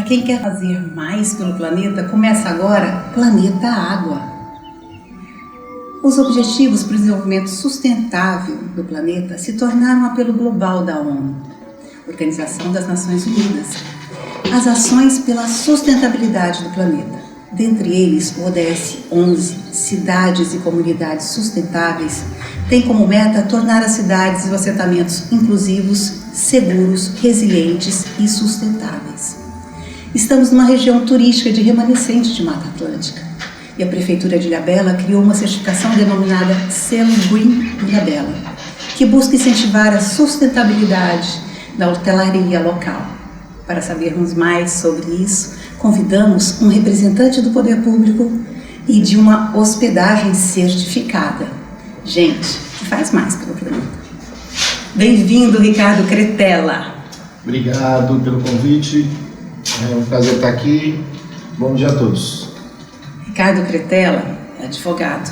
quem quer fazer mais pelo planeta, começa agora Planeta Água. Os Objetivos para o Desenvolvimento Sustentável do Planeta se tornaram um apelo global da ONU, Organização das Nações Unidas. As ações pela sustentabilidade do planeta, dentre eles o ODS 11, Cidades e Comunidades Sustentáveis, tem como meta tornar as cidades e os assentamentos inclusivos, seguros, resilientes e sustentáveis. Estamos numa região turística de remanescente de Mata Atlântica e a Prefeitura de Ilhabela criou uma certificação denominada Selo Green Ilhabela, que busca incentivar a sustentabilidade da hotelaria local. Para sabermos mais sobre isso, convidamos um representante do poder público e de uma hospedagem certificada. Gente, que faz mais pelo planeta. Bem-vindo, Ricardo Cretella. Obrigado pelo convite. É um prazer estar aqui. Bom dia a todos. Ricardo Cretella é advogado,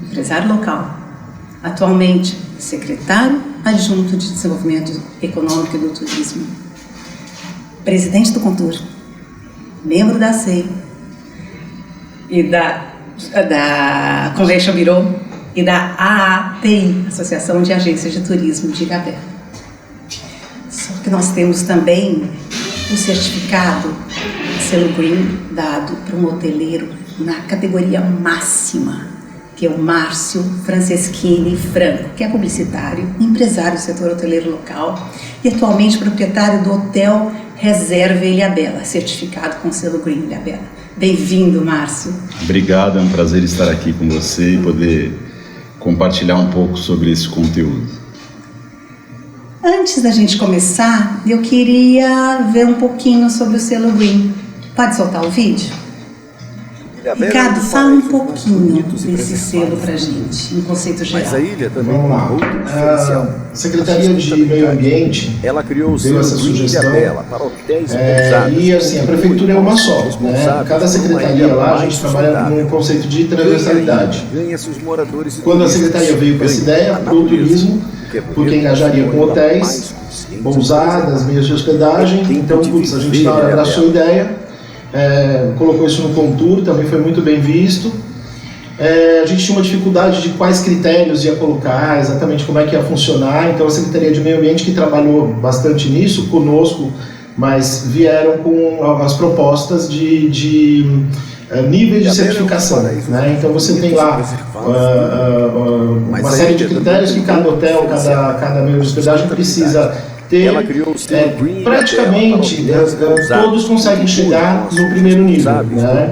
empresário local, atualmente secretário adjunto de Desenvolvimento Econômico e do Turismo, presidente do Contur, membro da SEI e da Convention Bureau e da AATI, Associação de Agências de Turismo de Ilhabela. Só que nós temos também o certificado Selo Green dado para um hoteleiro na categoria máxima, que é o Márcio Franceschini Franco, que é publicitário, empresário do setor hoteleiro local e atualmente proprietário do Hotel Reserva Ilhabela, certificado com selo Green Ilhabela. Bem-vindo, Márcio. Obrigado, é um prazer estar aqui com você e poder compartilhar um pouco sobre esse conteúdo. Antes da gente começar, eu queria ver um pouquinho sobre o selo Green. Pode soltar o vídeo? Ricardo, fala um pouquinho desse selo pra gente, um conceito geral. Mas a ilha também Vamos lá. A Secretaria de Meio Ambiente ela criou deu essa sugestão para hotéis e e assim, a prefeitura é uma só, né? Cada secretaria lá, a gente trabalha num conceito de transversalidade. Quando a secretaria veio com essa ideia para o turismo, porque engajaria com hotéis, pousadas, meios de hospedagem, então a gente abraçou a ideia. Colocou isso no Contur, também foi muito bem visto. A gente tinha uma dificuldade de quais critérios ia colocar, exatamente como é que ia funcionar, então a Secretaria de Meio Ambiente, que trabalhou bastante nisso conosco, mas vieram com as propostas de níveis de certificação, né? Então você tem lá uma série de critérios que cada hotel, cada meio de hospedagem precisa ter. Praticamente todos conseguem chegar no primeiro nível, né?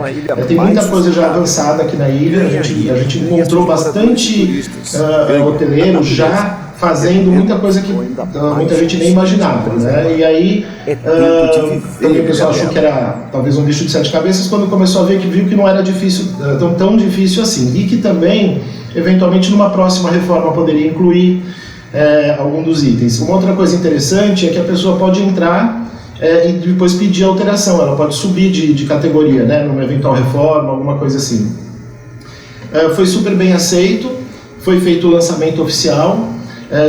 Tem muita coisa já avançada aqui na ilha, a gente encontrou bastante hoteleiro já fazendo muita coisa que muita gente nem imaginava, né? E aí também o pessoal achou que era talvez um bicho de sete cabeças quando começou a ver viu que não era difícil, tão difícil assim, e que também eventualmente numa próxima reforma poderia incluir algum dos itens. Uma outra coisa interessante é que a pessoa pode entrar e depois pedir alteração, ela pode subir de categoria, né, numa eventual reforma, alguma coisa assim. Foi super bem aceito, foi feito o lançamento oficial,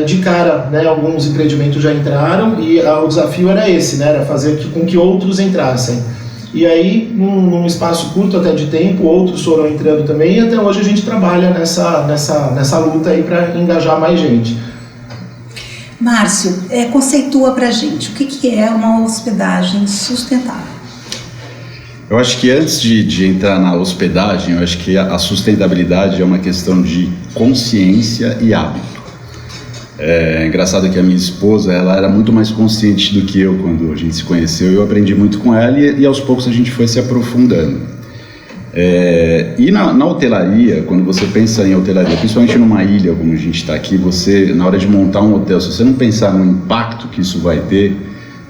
de cara, né, alguns empreendimentos já entraram e o desafio era esse, né, era fazer com que outros entrassem. E aí, num espaço curto até de tempo, outros foram entrando também e até hoje a gente trabalha nessa luta aí para engajar mais gente. Márcio, conceitua pra gente o que é uma hospedagem sustentável. Eu acho que antes de entrar na hospedagem, eu acho que a sustentabilidade é uma questão de consciência e hábito. É engraçado que a minha esposa, ela era muito mais consciente do que eu quando a gente se conheceu, eu aprendi muito com ela e aos poucos a gente foi se aprofundando. E na hotelaria, quando você pensa em hotelaria, principalmente numa ilha como a gente está aqui, você, na hora de montar um hotel, se você não pensar no impacto que isso vai ter,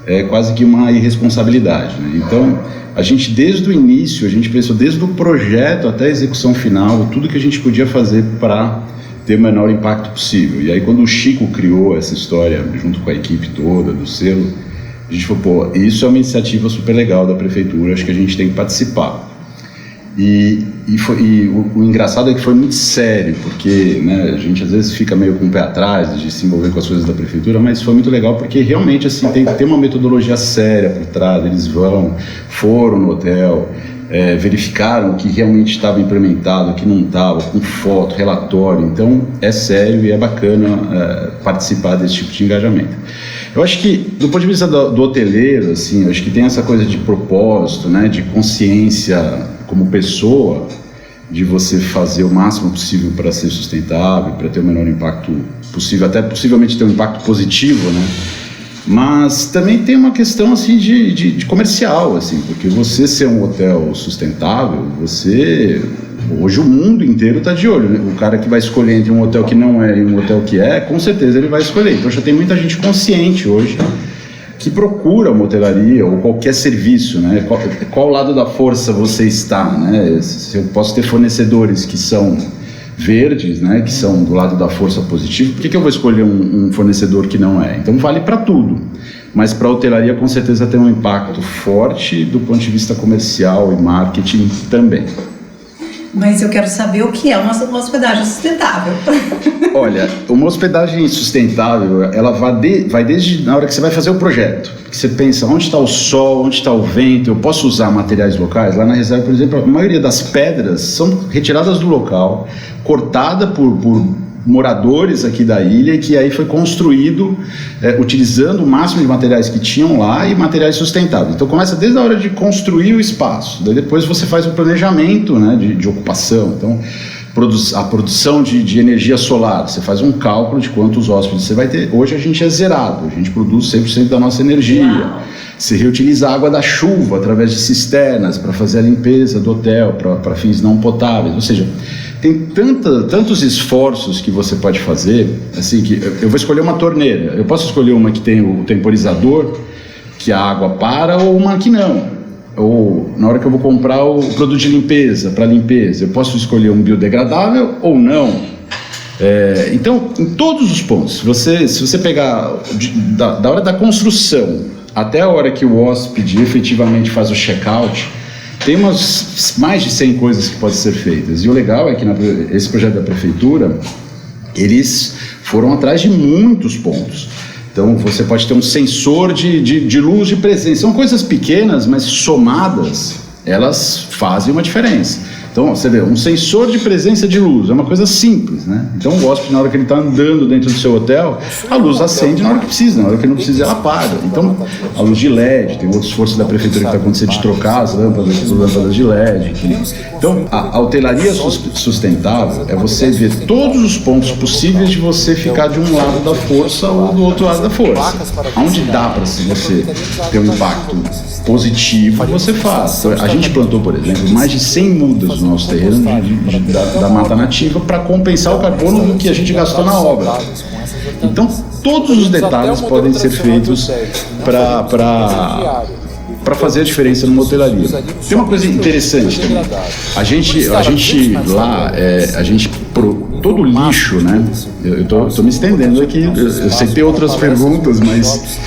é quase que uma irresponsabilidade, né? Então, a gente desde o início, a gente pensou desde o projeto até a execução final, tudo que a gente podia fazer para ter o menor impacto possível. E aí quando o Chico criou essa história, junto com a equipe toda do selo, a gente falou, isso é uma iniciativa super legal da prefeitura, acho que a gente tem que participar. E o engraçado é que foi muito sério, porque, né, a gente às vezes fica meio com o pé atrás de se envolver com as coisas da prefeitura, mas foi muito legal porque realmente assim, tem uma metodologia séria por trás. Eles foram no hotel, verificaram o que realmente estava implementado, o que não estava, com foto, relatório. Então é sério e é bacana participar desse tipo de engajamento. Eu acho que, do ponto de vista do hoteleiro, assim, eu acho que tem essa coisa de propósito, né, de consciência como pessoa, de você fazer o máximo possível para ser sustentável, para ter o menor impacto possível, até possivelmente ter um impacto positivo, né? Mas também tem uma questão assim de comercial, assim, porque você ser um hotel sustentável, hoje o mundo inteiro está de olho, né? O cara que vai escolher entre um hotel que não é e um hotel que é, com certeza ele vai escolher. Então já tem muita gente consciente hoje que procura uma hotelaria ou qualquer serviço, né? Qual lado da força você está, né? Se eu posso ter fornecedores que são verdes, né? Que são do lado da força positiva, por que eu vou escolher um fornecedor que não é? Então vale para tudo, mas para a hotelaria com certeza tem um impacto forte do ponto de vista comercial e marketing também. Mas eu quero saber o que é uma hospedagem sustentável. Olha, uma hospedagem sustentável, ela vai desde na hora que você vai fazer o projeto, que você pensa, onde está o sol, onde está o vento, eu posso usar materiais locais? Lá na reserva, por exemplo, a maioria das pedras são retiradas do local, cortada por moradores aqui da ilha, que aí foi construído utilizando o máximo de materiais que tinham lá e materiais sustentáveis. Então começa desde a hora de construir o espaço, daí depois você faz o planejamento, né, de ocupação. Então a produção de energia solar, você faz um cálculo de quantos hóspedes você vai ter. Hoje a gente é zerado, a gente produz 100% da nossa energia. Se reutiliza a água da chuva através de cisternas para fazer a limpeza do hotel, para fins não potáveis. Ou seja, tem tantos esforços que você pode fazer, assim, que eu vou escolher uma torneira. Eu posso escolher uma que tem o temporizador, que a água para, ou uma que não. Ou na hora que eu vou comprar o produto de limpeza, para limpeza, eu posso escolher um biodegradável ou não. Então, em todos os pontos, se você pegar da hora da construção até a hora que o hóspede efetivamente faz o check-out, tem mais de 100 coisas que podem ser feitas. E o legal é que esse projeto da prefeitura, eles foram atrás de muitos pontos. Então você pode ter um sensor de luz de presença. São coisas pequenas, mas somadas, elas fazem uma diferença. Então você vê, um sensor de presença de luz, é uma coisa simples, né? Então o hóspede, na hora que ele está andando dentro do seu hotel, a luz acende na hora que precisa, na hora que não precisa ela apaga. Então a luz de LED, tem outro esforço da prefeitura que está acontecendo de trocar as lâmpadas de LED. Então a hotelaria sustentável é você ver todos os pontos possíveis de você ficar de um lado da força ou do outro lado da força. Onde dá para você ter um impacto positivo, você faz. A gente plantou, por exemplo, mais de 100 mudas no nosso terreno da mata nativa para compensar o carbono do que a gente gastou na obra. Então, todos os detalhes podem ser feitos para fazer a diferença numa hotelaria. Tem uma coisa interessante também. A gente lá, todo o lixo, né? Eu tô me estendendo aqui, eu sei que tem outras perguntas, mas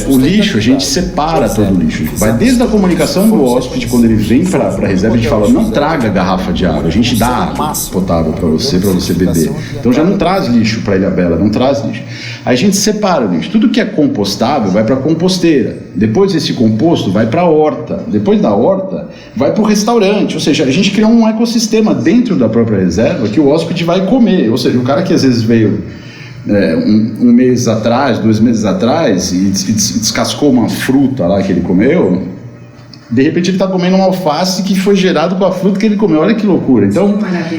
o lixo, a gente separa todo o lixo. Vai desde a comunicação do hóspede, quando ele vem para a reserva, a gente fala, não traga garrafa de água, a gente dá água potável para você beber. Então já não traz lixo para Ilhabela, não traz lixo. Aí a gente separa o lixo. Tudo que é compostável vai para a composteira. Depois esse composto vai para a horta. Depois da horta, vai para o restaurante. Ou seja, a gente criou um ecossistema dentro da própria reserva que o hóspede vai comer. Ou seja, o cara que às vezes veio um mês atrás, 2 meses atrás e descascou uma fruta lá que ele comeu, de repente ele está comendo uma alface que foi gerado com a fruta que ele comeu. Olha que loucura. Então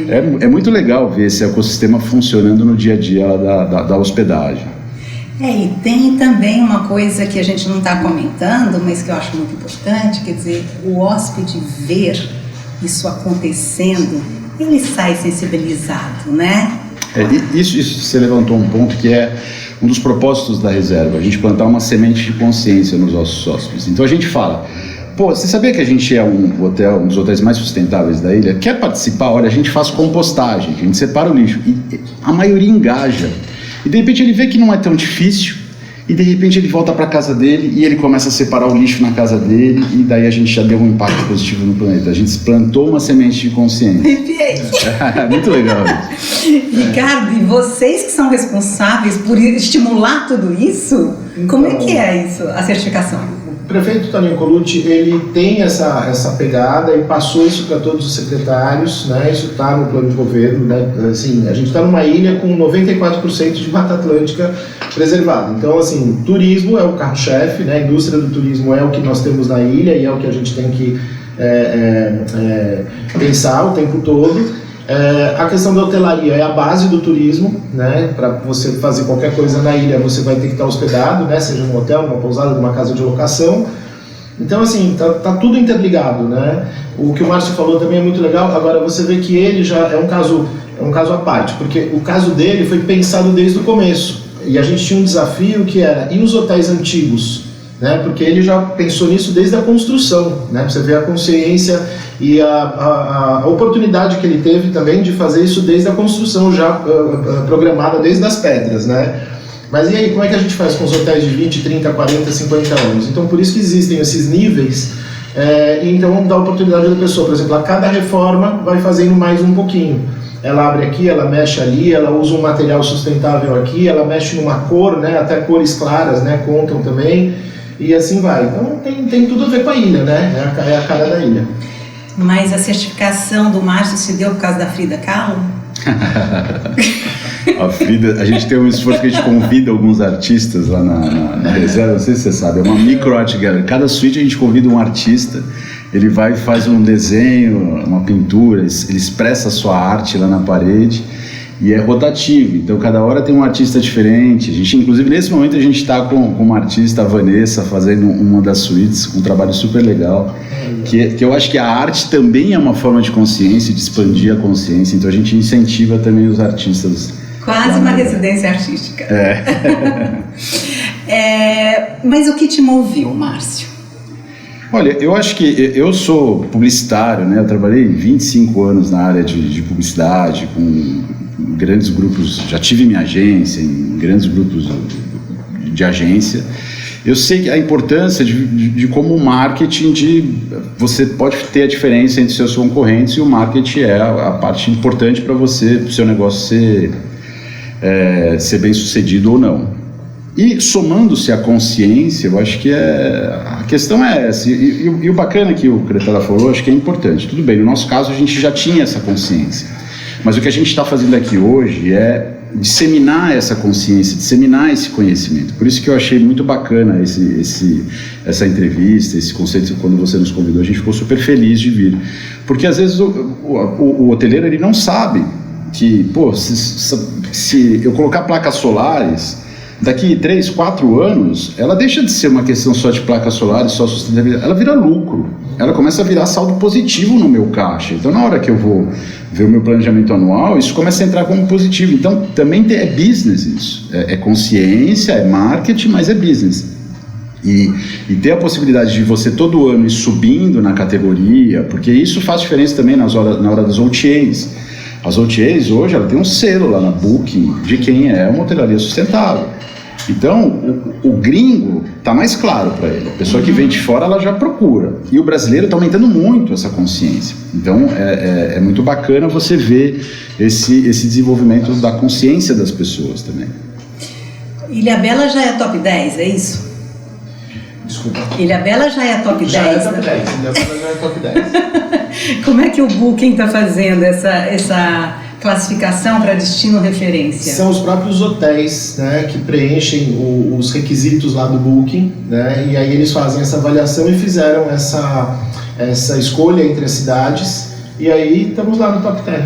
é muito legal ver esse ecossistema funcionando no dia a dia da hospedagem. E tem também uma coisa que a gente não está comentando, mas que eu acho muito importante, quer dizer, o hóspede ver isso acontecendo, ele sai sensibilizado, né? Isso você levantou um ponto que é um dos propósitos da reserva, a gente plantar uma semente de consciência nos nossos hóspedes. Então a gente fala, você sabia que a gente é um dos hotéis mais sustentáveis da ilha? Quer participar? Olha, a gente faz compostagem, a gente separa o lixo, e a maioria engaja. E de repente ele vê que não é tão difícil, e de repente ele volta para casa dele e ele começa a separar o lixo na casa dele, e daí a gente já deu um impacto positivo no planeta. A gente plantou uma semente de consciência. Muito legal isso. Ricardo, e vocês que são responsáveis por estimular tudo isso? Como é que é isso, a certificação? O prefeito Toninho Colucci, ele tem essa pegada e passou isso para todos os secretários, né? Isso está no plano de governo, né? Assim, a gente está numa ilha com 94% de Mata Atlântica preservada. Então, assim, turismo é o carro-chefe, né? A indústria do turismo é o que nós temos na ilha e é o que a gente tem que pensar o tempo todo. A questão da hotelaria é a base do turismo, né? Para você fazer qualquer coisa na ilha, você vai ter que estar hospedado, né? Seja num hotel, numa pousada, numa casa de locação. Então, assim, tá tudo interligado, né? O que o Márcio falou também é muito legal. Agora, você vê que ele já é um caso à parte, porque o caso dele foi pensado desde o começo. E a gente tinha um desafio que era, e os hotéis antigos? Né? Porque ele já pensou nisso desde a construção, né? Você vê a consciência e a oportunidade que ele teve também de fazer isso desde a construção, já programada desde as pedras, né? Mas e aí, como é que a gente faz com os hotéis de 20, 30, 40, 50 anos? Então, por isso que existem esses níveis, e então vamos dar a oportunidade da pessoa, por exemplo, a cada reforma vai fazendo mais um pouquinho. Ela abre aqui, ela mexe ali, ela usa um material sustentável aqui, ela mexe numa cor, né? Até cores claras, né? Contam também. E assim vai. Então tem tudo a ver com a ilha, né? É a cara da ilha. Mas a certificação do Márcio se deu por causa da Frida Kahlo? A Frida, a gente tem um esforço que a gente convida alguns artistas lá na reserva, não sei se você sabe, é uma micro art gallery. Cada suíte a gente convida um artista, ele vai e faz um desenho, uma pintura, ele expressa a sua arte lá na parede. E é rotativo, então cada hora tem um artista diferente. A gente, inclusive, nesse momento a gente está com uma artista, a Vanessa, fazendo uma das suítes, um trabalho super legal. Que eu acho que a arte também é uma forma de consciência, de expandir a consciência, então a gente incentiva também os artistas. Quase uma residência artística. Mas o que te moveu, Márcio? Olha, eu acho que eu sou publicitário, né? Eu trabalhei 25 anos na área de publicidade, com grandes grupos, já tive minha agência, em grandes grupos de agência. Eu sei a importância de como o marketing, você pode ter a diferença entre seus concorrentes, e o marketing é a parte importante para você, para o seu negócio ser bem sucedido ou não. E somando-se à consciência, eu acho que a questão é essa. E o bacana que o Cretara falou, acho que é importante. Tudo bem, no nosso caso a gente já tinha essa consciência. Mas o que a gente está fazendo aqui hoje é disseminar essa consciência, disseminar esse conhecimento. Por isso que eu achei muito bacana essa entrevista, esse conceito. Quando você nos convidou, a gente ficou super feliz de vir. Porque às vezes o hoteleiro ele não sabe que, se eu colocar placas solares, daqui 3, 4 anos, ela deixa de ser uma questão só de placas solares, só sustentabilidade, ela vira lucro, ela começa a virar saldo positivo no meu caixa. Então, na hora que eu vou ver o meu planejamento anual, isso começa a entrar como positivo. Então, também é business isso, é consciência, é marketing, mas é business. E ter a possibilidade de você todo ano ir subindo na categoria, porque isso faz diferença também na hora das OTAs. As OTAs hoje, ela tem um selo lá na Booking de quem é uma hotelaria sustentável. Então, o gringo está mais claro para ele. A pessoa que vem de fora, ela já procura. E o brasileiro está aumentando muito essa consciência. Então, é muito bacana você ver esse desenvolvimento da consciência das pessoas também. Ilhabela já é top 10, é isso? Desculpa. Ilhabela já é top 10? Já é top 10, Ilhabela já é top 10. Como é que o Booking está fazendo essa classificação para destino referência? São os próprios hotéis, né, que preenchem os requisitos lá do Booking, né, e aí eles fazem essa avaliação e fizeram essa escolha entre as cidades, e aí estamos lá no top 10,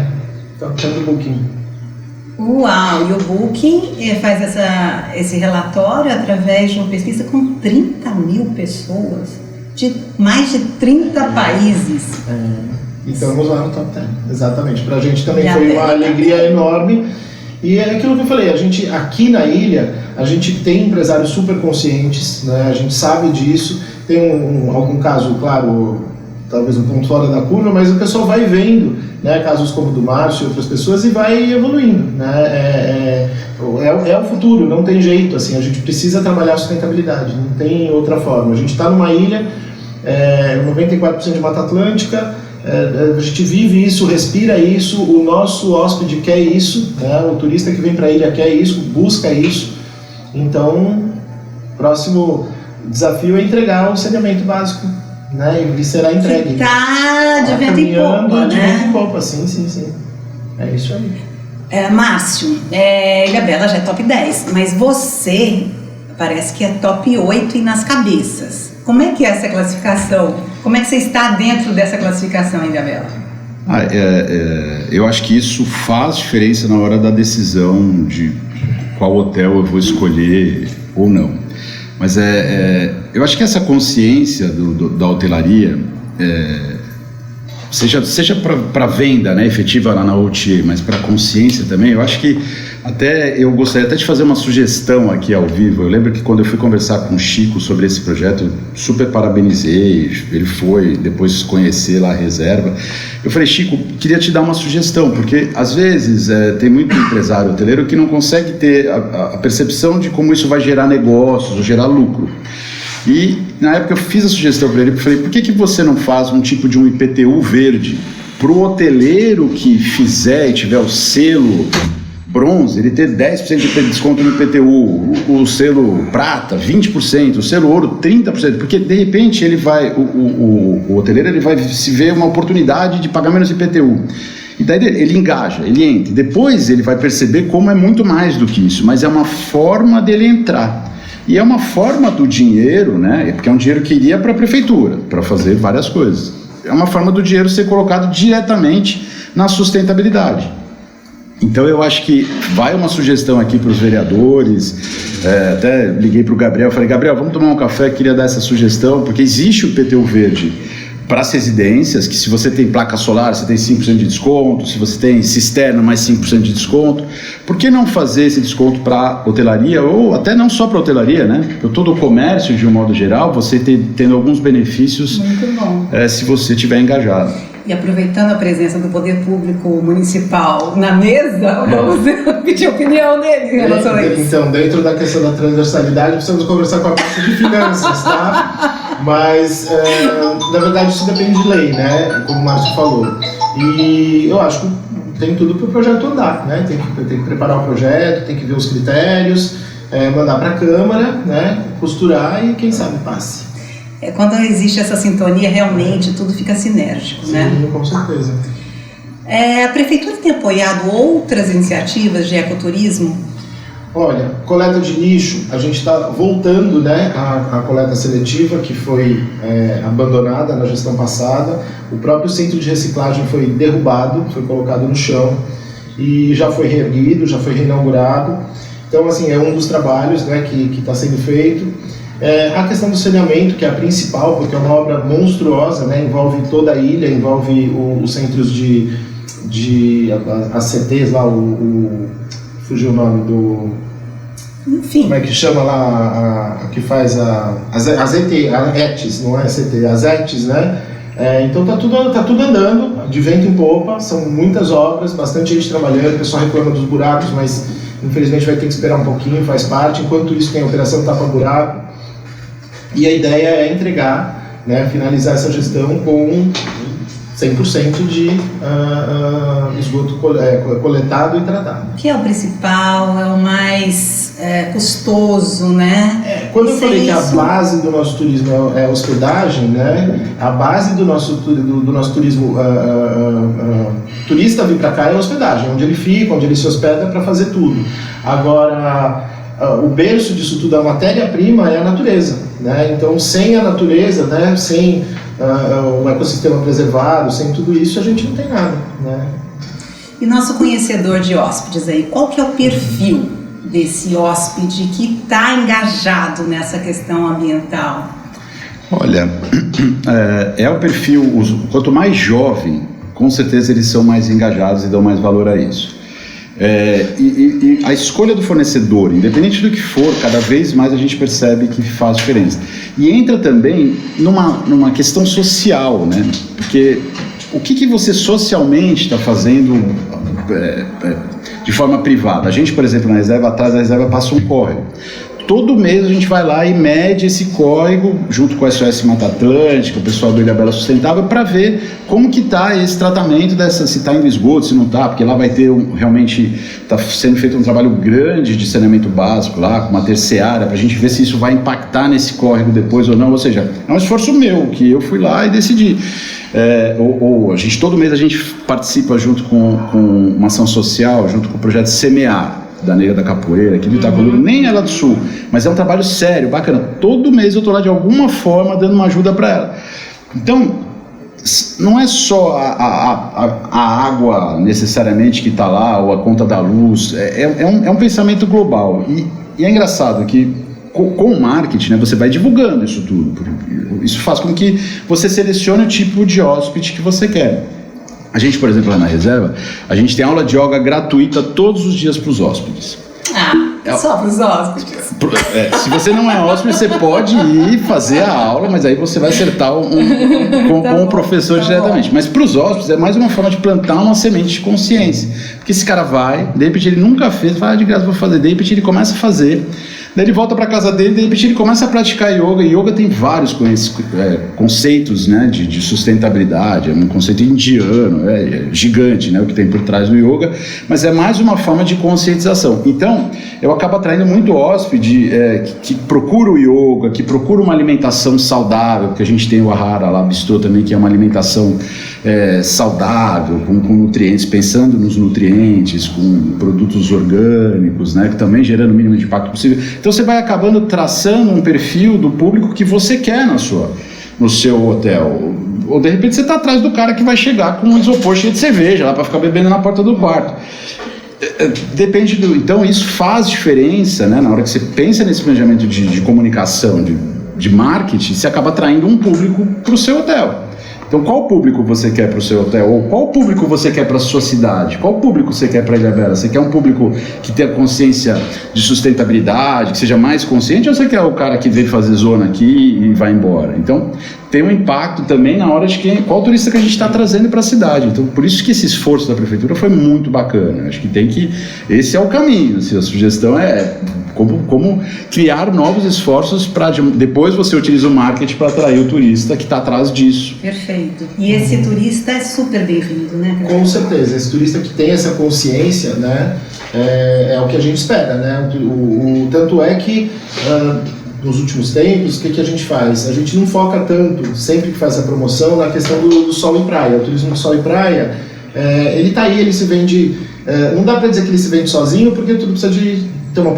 top 10 do Booking. Uau! E o Booking faz esse relatório através de uma pesquisa com 30 mil pessoas, de mais de 30 países. E estamos lá no top 10, exatamente. Para a gente também foi uma alegria enorme. E é aquilo que eu falei, a gente aqui na ilha, a gente tem empresários super conscientes, né? A gente sabe disso. Tem algum caso, claro, talvez um ponto fora da curva, mas o pessoal vai vendo, né, casos como o do Márcio e outras pessoas, e vai evoluindo, né? É o futuro, não tem jeito, assim, a gente precisa trabalhar a sustentabilidade, não tem outra forma. A gente está numa ilha, 94% de Mata Atlântica, a gente vive isso, respira isso, o nosso hóspede quer isso, né? O turista que vem para a ilha quer isso, busca isso. Então, próximo desafio é entregar o saneamento básico, né? E será entregue. Tá de vento em popa, de né? vento em popa, sim. É isso aí. Márcio, Ilhabela já é top 10, mas você parece que é top 8 e nas cabeças. Como é que é essa classificação? Como é que você está dentro dessa classificação, Ilhabela? Eu acho que isso faz diferença na hora da decisão de qual hotel eu vou escolher ou não. Mas eu acho que essa consciência da hotelaria, seja para venda, né, efetiva lá na OTA, mas para consciência também, eu acho que eu gostaria até de fazer uma sugestão aqui ao vivo. Eu lembro que quando eu fui conversar com o Chico sobre esse projeto, eu super parabenizei, ele foi depois conhecer lá a reserva. Eu falei, Chico, queria te dar uma sugestão, porque às vezes tem muito empresário hoteleiro que não consegue ter a percepção de como isso vai gerar negócios, ou gerar lucro. E na época eu fiz a sugestão para ele, eu falei, por que você não faz um tipo de um IPTU verde? Para o hoteleiro que fizer e tiver o selo bronze, ele ter 10% de desconto no IPTU, o selo prata, 20%, o selo ouro, 30%, porque de repente ele vai, o hoteleiro ele vai se ver uma oportunidade de pagar menos IPTU. E daí ele engaja, ele entra. Depois ele vai perceber como é muito mais do que isso, mas é uma forma dele entrar. E é uma forma do dinheiro, né? Porque é um dinheiro que iria para a prefeitura, para fazer várias coisas. É uma forma do dinheiro ser colocado diretamente na sustentabilidade. Então eu acho que vai uma sugestão aqui para os vereadores, até liguei para o Gabriel, falei, Gabriel, vamos tomar um café, queria dar essa sugestão, porque existe o IPTU verde para as residências, que se você tem placa solar, você tem 5% de desconto, se você tem cisterna, mais 5% de desconto. Por que não fazer esse desconto para hotelaria, ou até não só para hotelaria, né? Para todo o comércio, de um modo geral, você tendo alguns benefícios. Muito bom. Se você estiver engajado. E aproveitando a presença do poder público municipal na mesa, vamos pedir a opinião dele em relação a isso. Então, dentro da questão da transversalidade, precisamos conversar com a parte de finanças, tá? Mas, na verdade, isso depende de lei, né? Como o Márcio falou. E eu acho que tem tudo para o projeto andar, né? Tem que preparar o projeto, tem que ver os critérios, mandar para a Câmara, né? Costurar e, quem sabe, passe. Quando existe essa sintonia, realmente tudo fica sinérgico, né? Sim, com certeza. A Prefeitura tem apoiado outras iniciativas de ecoturismo? Olha, coleta de lixo, a gente está voltando, né, a coleta seletiva que foi abandonada na gestão passada. O próprio centro de reciclagem foi derrubado, foi colocado no chão e já foi reerguido, já foi reinaugurado. Então, assim, é um dos trabalhos, né, que está sendo feito. A questão do saneamento, que é a principal, porque é uma obra monstruosa, né, envolve toda a ilha, envolve os centros as CTs lá, fugiu o nome do... Enfim. Como é que chama lá, a que faz as ETs, não é CT, as ETs, né? Então tá tudo andando, de vento em popa, são muitas obras, bastante gente trabalhando, o pessoal reclama dos buracos, mas infelizmente vai ter que esperar um pouquinho, faz parte. Enquanto isso tem a operação tapa-buraco, e a ideia é entregar, né, finalizar essa gestão com 100% de esgoto coletado e tratado. Que é o principal, é o mais custoso, né? Quando eu falei que a base do nosso turismo é hospedagem, né? A base do nosso turismo, turista vir para cá é hospedagem, onde ele fica, onde ele se hospeda para fazer tudo. Agora, o berço disso tudo, a matéria-prima é a natureza, né? Então, sem a natureza, né? Sem um ecossistema preservado, sem tudo isso, a gente não tem nada, né? E nosso conhecedor de hóspedes aí, qual que é o perfil desse hóspede que está engajado nessa questão ambiental? Olha, o perfil, quanto mais jovem, com certeza eles são mais engajados e dão mais valor a isso. E a escolha do fornecedor, independente do que for, cada vez mais a gente percebe que faz diferença. E entra também numa questão social, né? Porque o que você socialmente está fazendo de forma privada? A gente, por exemplo, na reserva, atrás da reserva passa um córrego. Todo mês a gente vai lá e mede esse córrego, junto com a SOS Mata Atlântica, o pessoal do Ilhabela Sustentável, para ver como que está esse tratamento se está indo esgoto, se não está, porque lá vai ter realmente, está sendo feito um trabalho grande de saneamento básico lá, com uma terciária, para a gente ver se isso vai impactar nesse córrego depois ou não, ou seja, é um esforço meu, que eu fui lá e decidi. Todo mês a gente participa junto com uma ação social, junto com o projeto Semear, da Negra da Capoeira, aqui do Itacolouro, nem ela do Sul, mas é um trabalho sério, bacana. Todo mês eu estou lá de alguma forma dando uma ajuda para ela. Então, não é só a água necessariamente que está lá, ou a conta da luz, é um pensamento global. E é engraçado que com o marketing, né, você vai divulgando isso tudo. Isso faz com que você selecione o tipo de hóspede que você quer. A gente, por exemplo, lá na reserva, a gente tem aula de yoga gratuita todos os dias para os hóspedes. Só para os hóspedes? Se você não é hóspede, você pode ir fazer a aula, mas aí você vai acertar com o professor diretamente. Mas para os hóspedes é mais uma forma de plantar uma semente de consciência. Porque esse cara vai, de repente ele nunca fez, fala, de graça vou fazer, de repente ele começa a fazer, daí ele volta para casa dele, de repente ele começa a praticar yoga. Yoga tem vários conceitos, né, de sustentabilidade, é um conceito indiano, é gigante, né, o que tem por trás do yoga, mas é mais uma forma de conscientização. Então, eu acabo atraindo muito hóspede que procura o yoga, que procura uma alimentação saudável, porque a gente tem o Ahara lá, Bistrô também, que é uma alimentação saudável, com nutrientes, pensando nos nutrientes, com produtos orgânicos, né, que também gerando o mínimo de impacto possível. Então você vai acabando traçando um perfil do público que você quer no seu hotel. Ou de repente você está atrás do cara que vai chegar com um isopor cheio de cerveja lá para ficar bebendo na porta do quarto. Depende então isso faz diferença, né? Na hora que você pensa nesse planejamento de comunicação, de marketing, você acaba atraindo um público para o seu hotel. Então, qual público você quer para o seu hotel? Ou qual público você quer para a sua cidade? Qual público você quer para a Ilhabela? Você quer um público que tenha consciência de sustentabilidade, que seja mais consciente, ou você quer o cara que veio fazer zona aqui e vai embora? Então, tem um impacto também na hora de qual turista que a gente está trazendo para a cidade. Então, por isso que esse esforço da prefeitura foi muito bacana. Acho que esse é o caminho. Assim, a sugestão é como criar novos esforços para depois você utiliza o marketing para atrair o turista que está atrás disso. Perfeito. E esse turista é super bem-vindo, né? Com certeza. Esse turista que tem essa consciência, né, é o que a gente espera, né? Tanto é que nos últimos tempos, o que a gente faz? A gente não foca tanto, sempre que faz a promoção, na questão do sol e praia. O turismo do sol e praia, ele está aí, ele se vende... não dá para dizer que ele se vende sozinho, porque tudo precisa de tudo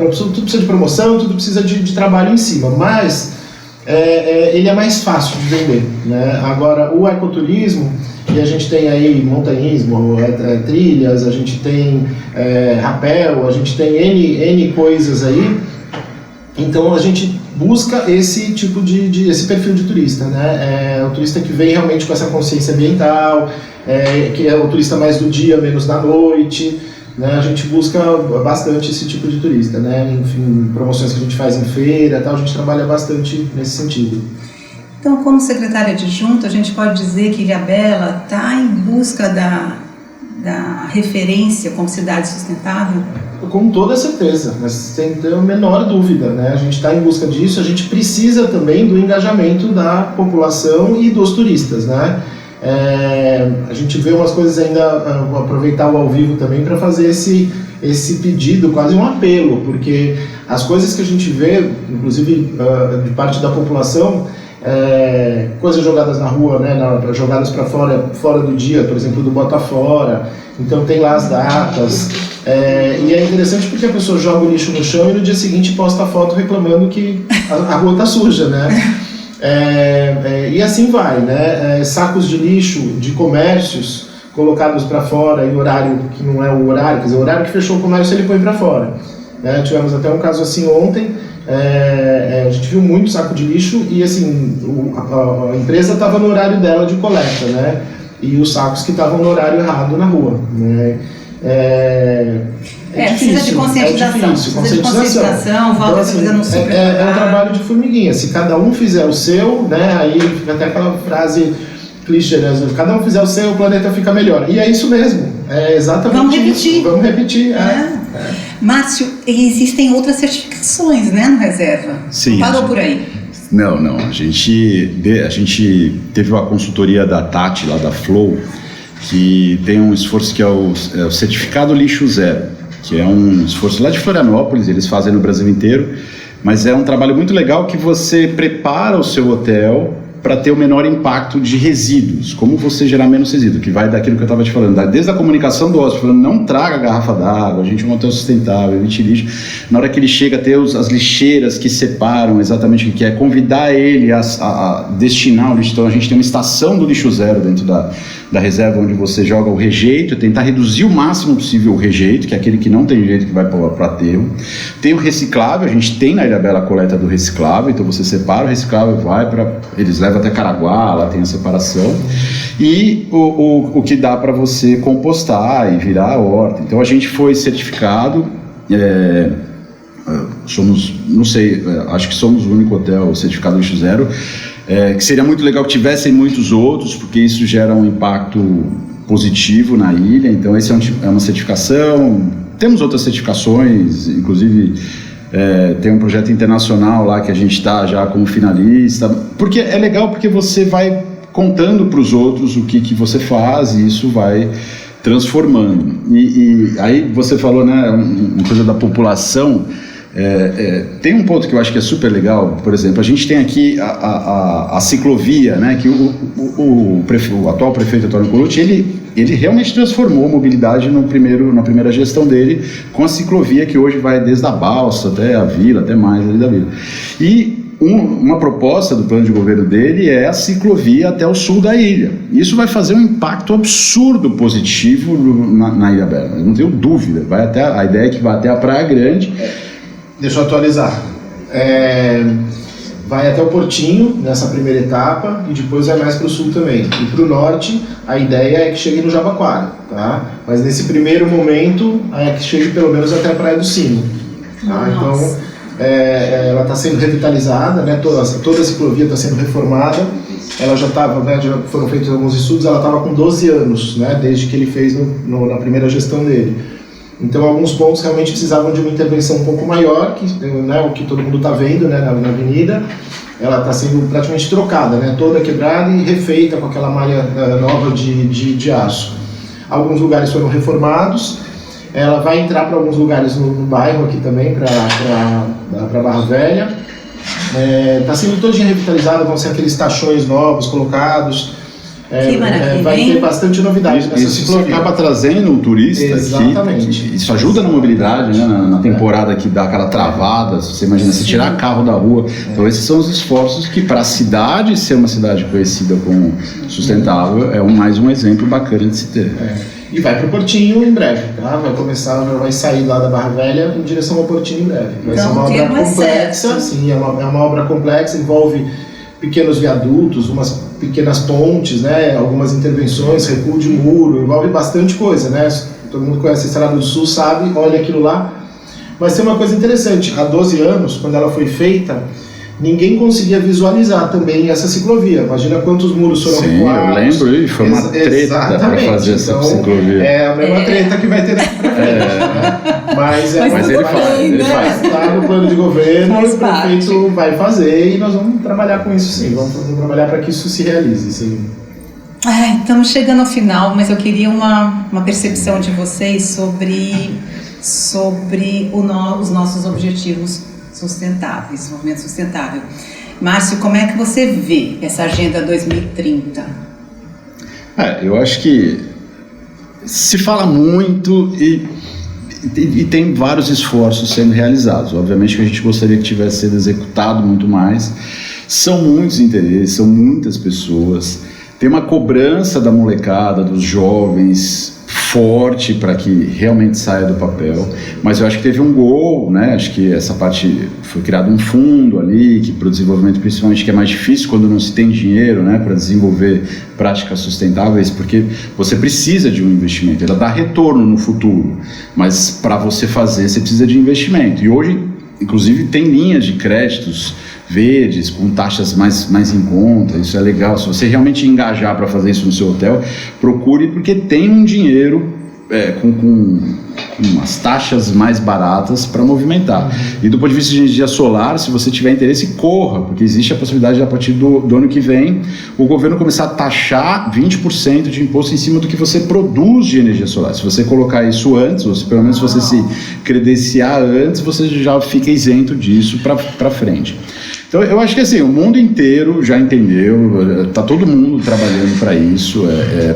precisa de promoção, tudo precisa de trabalho em cima, mas ele é mais fácil de vender, né? Agora, o ecoturismo, e a gente tem aí montanhismo, trilhas, a gente tem rapel, a gente tem N coisas aí, então a gente busca esse tipo esse perfil de turista, né? O turista que vem realmente com essa consciência ambiental, que é o turista mais do dia, menos da noite, né? A gente busca bastante esse tipo de turista, né? Enfim, promoções que a gente faz em feira, tal, a gente trabalha bastante nesse sentido. Então, como secretária adjunta, a gente pode dizer que Ilhabela está em busca da referência como cidade sustentável? Com toda certeza, mas sem ter a menor dúvida, né? A gente está em busca disso, a gente precisa também do engajamento da população e dos turistas, né? A gente vê umas coisas ainda, vou aproveitar o ao vivo também para fazer esse pedido, quase um apelo, porque as coisas que a gente vê, inclusive de parte da população, coisas jogadas na rua, né, jogadas para fora do dia, por exemplo, do Bota Fora, então tem lá as datas, e é interessante porque a pessoa joga o lixo no chão e no dia seguinte posta a foto reclamando que a rua está suja, né? E assim vai, né? Sacos de lixo de comércios colocados para fora em horário que não é o horário, quer dizer, o horário que fechou o comércio ele põe para fora, né? Tivemos até um caso assim ontem, a gente viu muito saco de lixo e assim, a empresa estava no horário dela de coleta, né? E os sacos que estavam no horário errado na rua, né? precisa de conscientização. Precisa de conscientização, volta fazendo um super é um trabalho de formiguinha. Se cada um fizer o seu, né, aí fica até aquela frase clichê, né? Cada um fizer o seu, o planeta fica melhor. E é isso mesmo. É exatamente isso. Vamos repetir. Márcio, existem outras certificações, né, no Reserva? Sim. Parou por aí? Não. A gente teve uma consultoria da Tati, lá da Flow, que tem um esforço que é o Certificado Lixo Zero, que é um esforço lá de Florianópolis, eles fazem no Brasil inteiro, mas é um trabalho muito legal que você prepara o seu hotel para ter o menor impacto de resíduos, como você gerar menos resíduo, que vai daquilo que eu estava te falando, desde a comunicação do hóspede, falando, não traga garrafa d'água, a gente é um hotel sustentável, evite lixo. Na hora que ele chega a ter as lixeiras que separam exatamente o que é, convidar ele a destinar o lixo. Então a gente tem uma estação do lixo zero dentro da reserva, onde você joga o rejeito, tentar reduzir o máximo possível o rejeito, que é aquele que não tem jeito, que vai para aterro. Tem o reciclável, a gente tem na Ilha Bela a coleta do reciclável, então você separa o reciclável, eles levam até Caraguá, lá tem a separação, e o que dá para você compostar e virar a horta. Então a gente foi certificado, acho que somos o único hotel certificado lixo zero, que seria muito legal que tivessem muitos outros, porque isso gera um impacto positivo na ilha. Então esse é uma certificação. Temos outras certificações, inclusive tem um projeto internacional lá que a gente está já como finalista, porque é legal, porque você vai contando para os outros o que você faz, e isso vai transformando. E aí você falou, né, uma coisa da população. Tem um ponto que eu acho que é super legal. Por exemplo, a gente tem aqui a ciclovia, né, que o atual prefeito Antônio Colucci, ele realmente transformou a mobilidade na primeira gestão dele, com a ciclovia que hoje vai desde a Balsa até a Vila, até mais ali da Vila. E uma proposta do plano de governo dele é a ciclovia até o sul da ilha. Isso vai fazer um impacto absurdo positivo na Ilha Bela, eu não tenho dúvida. A ideia é que vai até a Praia Grande. Deixa eu atualizar. Vai até o Portinho nessa primeira etapa, e depois vai mais para o sul também. E para o norte, a ideia é que chegue no Jabaquara, tá? Mas nesse primeiro momento, é que chegue pelo menos até a Praia do Sino. Tá? Então, ela está sendo revitalizada, né? Toda a ciclovia está sendo reformada. Ela já estava, né, já foram feitos alguns estudos, ela estava com 12 anos, né, desde que ele fez na primeira gestão dele. Então, alguns pontos realmente precisavam de uma intervenção um pouco maior, né, o que todo mundo está vendo, né, na avenida. Ela está sendo praticamente trocada, né, toda quebrada e refeita com aquela malha nova de aço. Alguns lugares foram reformados. Ela vai entrar para alguns lugares no bairro aqui também, para Barra Velha. Está sendo todinha revitalizada, vão ser aqueles tachões novos colocados. Que maravilha, vai ter bastante novidade nessa ciclovia. Acaba trazendo um turista. Exatamente. Aqui. Isso ajuda na mobilidade, né? Na temporada que dá aquela travada. Você imagina, se tirar carro da rua. Então esses são os esforços que, para a cidade ser uma cidade conhecida como sustentável, é mais um exemplo bacana de se ter. E vai para o Portinho em breve, tá? Vai sair lá da Barra Velha em direção ao Portinho em breve. Vai ser uma obra complexa, sim, é uma obra complexa, envolve pequenos viadutos, umas pequenas pontes, né? Algumas intervenções, recuo de muro, envolve bastante coisa, né? Todo mundo conhece a Estrada do Sul, sabe, olha aquilo lá. Mas tem uma coisa interessante, há 12 anos, quando ela foi feita, ninguém conseguia visualizar também essa ciclovia. Imagina quantos muros foram recuados. Eu lembro, e foi uma treta para fazer essa ciclovia. É a mesma treta que vai ter daqui para frente. Né? Mas ele faz. Está no plano de governo, o prefeito vai fazer e nós vamos trabalhar com isso, sim. Vamos trabalhar para que isso se realize, sim. Estamos chegando ao final, mas eu queria uma percepção de vocês sobre os nossos objetivos sustentáveis, desenvolvimento sustentável. Márcio, como é que você vê essa Agenda 2030? Eu acho que se fala muito e tem vários esforços sendo realizados. Obviamente que a gente gostaria que tivesse sido executado muito mais. São muitos interesses, são muitas pessoas. Tem uma cobrança da molecada, dos jovens, forte para que realmente saia do papel, mas eu acho que teve um gol, né? Acho que essa parte foi criado um fundo ali que para o desenvolvimento, principalmente, que é mais difícil quando não se tem dinheiro, né, para desenvolver práticas sustentáveis, porque você precisa de um investimento, ela dá retorno no futuro, mas para você fazer você precisa de investimento, e hoje inclusive tem linhas de créditos verdes, com taxas mais em conta, isso é legal. Se você realmente engajar para fazer isso no seu hotel, procure, porque tem um dinheiro com umas taxas mais baratas para movimentar. E do ponto de vista de energia solar, se você tiver interesse, corra, porque existe a possibilidade de, a partir do ano que vem, o governo começar a taxar 20% de imposto em cima do que você produz de energia solar. Se você colocar isso antes, ou se pelo menos você se credenciar antes, você já fica isento disso para frente. Então, eu acho que assim, o mundo inteiro já entendeu, está todo mundo trabalhando para isso,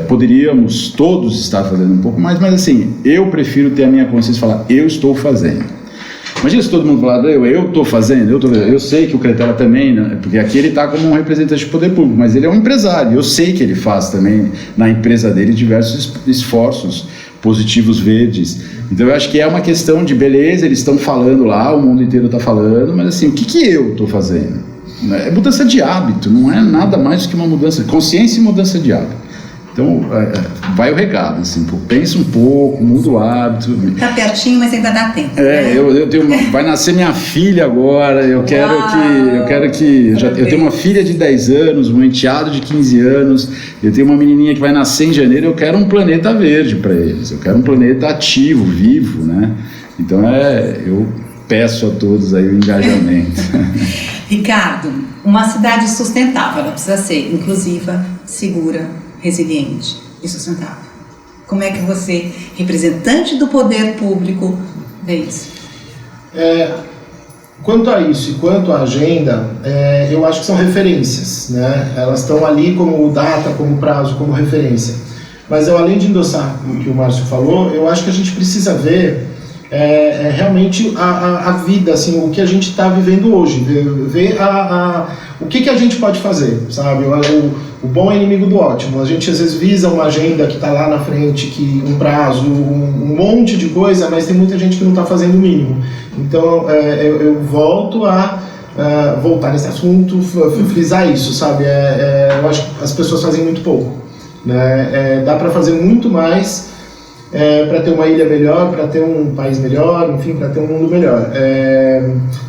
poderíamos todos estar fazendo um pouco mais, mas assim, eu prefiro ter a minha consciência e falar, eu estou fazendo. Imagina se todo mundo falar, eu estou fazendo, eu sei que o Cretela também, né? Porque aqui ele está como um representante do poder público, mas ele é um empresário, eu sei que ele faz também na empresa dele diversos esforços positivos verdes. Então eu acho que é uma questão de beleza, eles estão falando lá, o mundo inteiro está falando, mas assim, o que eu estou fazendo? É mudança de hábito, não é nada mais do que uma mudança de consciência e mudança de hábito. Então vai o recado, assim, pensa um pouco, muda o hábito. Tá pertinho, mas ainda dá tempo. Vai nascer minha filha agora, eu tenho uma filha de 10 anos, um enteado de 15 anos, eu tenho uma menininha que vai nascer em janeiro, eu quero um planeta verde para eles, eu quero um planeta ativo, vivo, né? Então eu peço a todos aí o engajamento. Ricardo, uma cidade sustentável, ela precisa ser inclusiva, segura, resiliente e sustentável. Como é que você, representante do poder público, vê isso? Quanto a isso e quanto à agenda, eu acho que são referências, né? Elas estão ali como data, como prazo, como referência. Mas eu, além de endossar o que o Márcio falou, eu acho que a gente precisa ver realmente a vida, assim, o que a gente está vivendo hoje, ver o que a gente pode fazer, sabe? O bom é inimigo do ótimo. A gente às vezes visa uma agenda que está lá na frente, um prazo, um monte de coisa, mas tem muita gente que não está fazendo o mínimo. Então eu volto a voltar nesse assunto, frisar isso, sabe? Eu acho que as pessoas fazem muito pouco, né? Dá para fazer muito mais para ter uma ilha melhor, para ter um país melhor, enfim, para ter um mundo melhor.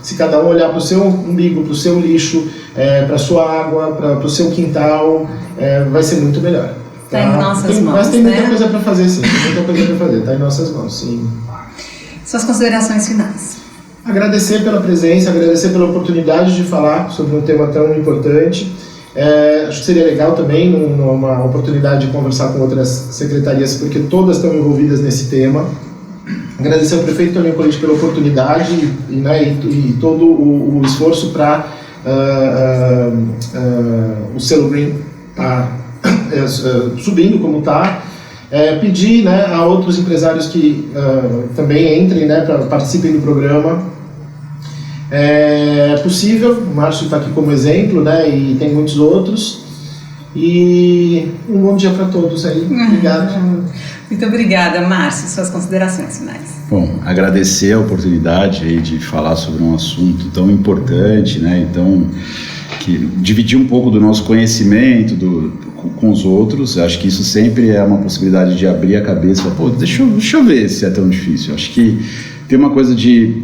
Se cada um olhar para o seu umbigo, para o seu lixo, para a sua água, para o seu quintal, vai ser muito melhor. Tá em nossas mãos, mas tem muita coisa para fazer, sim. Tem muita coisa para fazer, está em nossas mãos, sim. Suas considerações finais. Agradecer pela presença, agradecer pela oportunidade de falar sobre um tema tão importante. Acho que seria legal também uma oportunidade de conversar com outras secretarias, porque todas estão envolvidas nesse tema. Agradecer ao prefeito Toninho Politi pela oportunidade e todo o esforço para o selo Green tá subindo como está. Pedir, né, a outros empresários que também entrem, né, participem do programa. É possível, o Márcio está aqui como exemplo, né, e tem muitos outros. E um bom dia para todos aí. Obrigado. Muito obrigada, Márcio. Suas considerações finais. Bom, agradecer a oportunidade aí de falar sobre um assunto tão importante, né? Então, dividir um pouco do nosso conhecimento com os outros. Acho que isso sempre é uma possibilidade de abrir a cabeça. Pô, deixa eu ver se é tão difícil. Acho que tem uma coisa de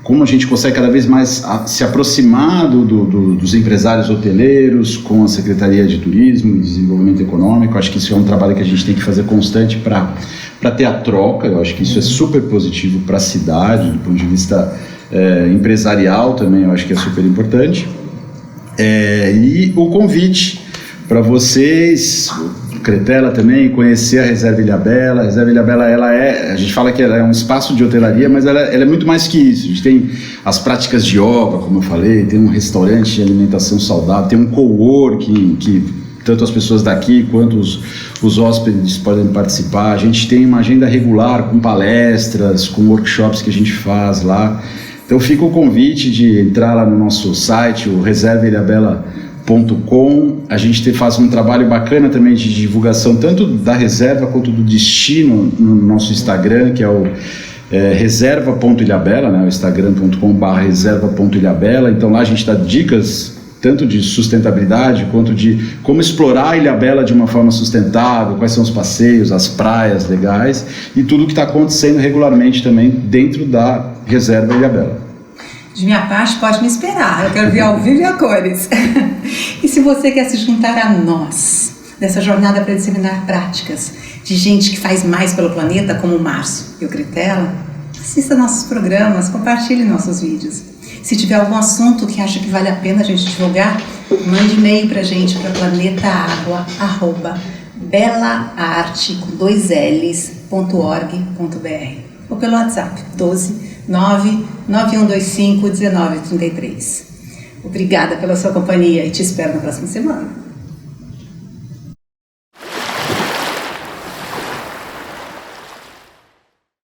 como a gente consegue cada vez mais se aproximar dos empresários hoteleiros com a Secretaria de Turismo e Desenvolvimento Econômico. Acho que isso é um trabalho que a gente tem que fazer constante para ter a troca. Eu acho que isso é super positivo para a cidade, do ponto de vista empresarial também, eu acho que é super importante. E o convite para vocês, Cretela também, conhecer a Reserva Ilhabela. A Reserva Ilhabela, a gente fala que ela é um espaço de hotelaria, mas ela é muito mais que isso. A gente tem as práticas de yoga, como eu falei, tem um restaurante de alimentação saudável, tem um coworking que tanto as pessoas daqui quanto os hóspedes podem participar. A gente tem uma agenda regular com palestras, com workshops que a gente faz lá. Então fica o convite de entrar lá no nosso site, o reservailhabela.com.br, A gente faz um trabalho bacana também de divulgação tanto da reserva quanto do destino no nosso Instagram, que é o reserva.ilhabela, né? O instagram.com/reserva.ilhabela. Então lá a gente dá dicas tanto de sustentabilidade quanto de como explorar a Ilhabela de uma forma sustentável, quais são os passeios, as praias legais e tudo o que está acontecendo regularmente também dentro da Reserva Ilhabela. De minha parte, pode me esperar, eu quero ver ao vivo e a cores. E se você quer se juntar a nós, nessa jornada para disseminar práticas de gente que faz mais pelo planeta, como o Márcio e o Critella, assista nossos programas, compartilhe nossos vídeos. Se tiver algum assunto que acha que vale a pena a gente divulgar, mande e-mail para a gente para planetaagua@belaarte.org.br ou pelo WhatsApp 12-99125-1933. Obrigada pela sua companhia e te espero na próxima semana.